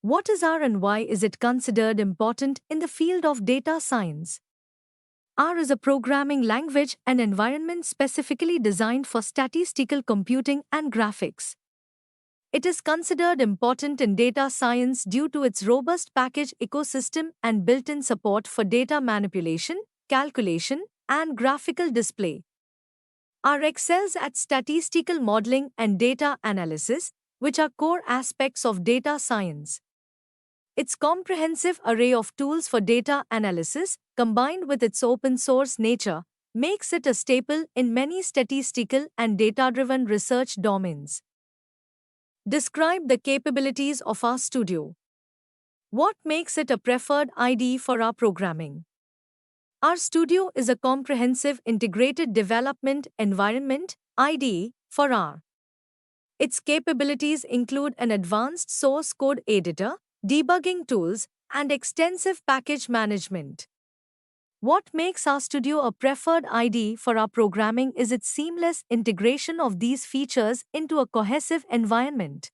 What is R and why is it considered important in the field of data science? R is a programming language and environment specifically designed for statistical computing and graphics. It is considered important in data science due to its robust package ecosystem and built-in support for data manipulation, calculation, and graphical display. R excels at statistical modeling and data analysis, which are core aspects of data science. Its comprehensive array of tools for data analysis, combined with its open-source nature, makes it a staple in many statistical and data-driven research domains. Describe the capabilities of RStudio. What makes it a preferred IDE for our programming? RStudio is a comprehensive integrated development environment (IDE) for R. Its capabilities include an advanced source code editor, debugging tools, and extensive package management. What makes RStudio a preferred IDE for our programming is its seamless integration of these features into a cohesive environment.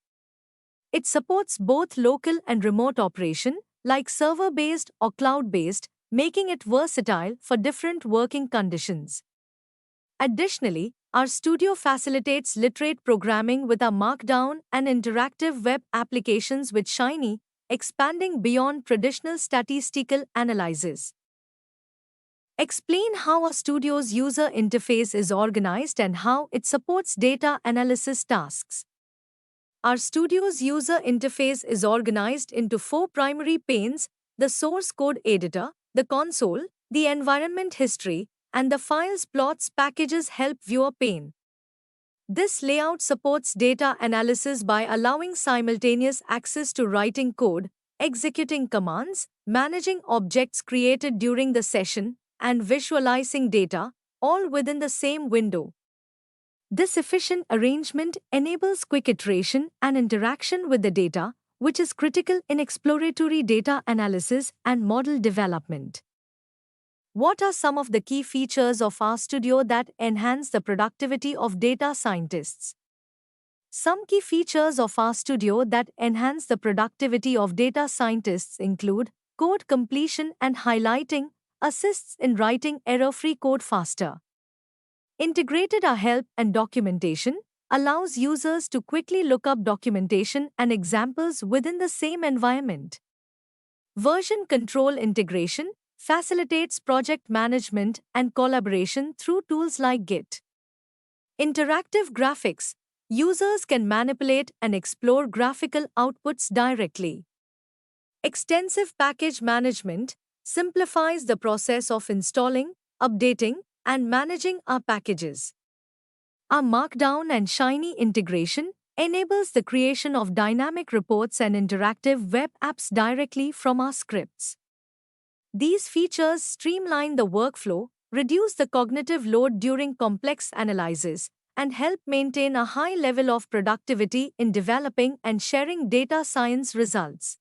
It supports both local and remote operation, like server-based or cloud-based, making it versatile for different working conditions. Additionally, RStudio facilitates literate programming with our Markdown and interactive web applications with Shiny, expanding beyond traditional statistical analysis. Explain how RStudio's user interface is organized and how it supports data analysis tasks. RStudio's user interface is organized into 4 primary panes: the source code editor, the console, the environment history, and the files plots packages help viewer pane. This layout supports data analysis by allowing simultaneous access to writing code, executing commands, managing objects created during the session, and visualizing data, all within the same window. This efficient arrangement enables quick iteration and interaction with the data, which is critical in exploratory data analysis and model development. What are some of the key features of RStudio that enhance the productivity of data scientists? Some key features of RStudio that enhance the productivity of data scientists include code completion and highlighting, assists in writing error-free code faster. Integrated R help and documentation allows users to quickly look up documentation and examples within the same environment. Version control integration facilitates project management and collaboration through tools like Git. Interactive graphics. Users can manipulate and explore graphical outputs directly. Extensive package management simplifies the process of installing, updating, and managing our packages. Our Markdown and Shiny integration enables the creation of dynamic reports and interactive web apps directly from our scripts. These features streamline the workflow, reduce the cognitive load during complex analysis, and help maintain a high level of productivity in developing and sharing data science results.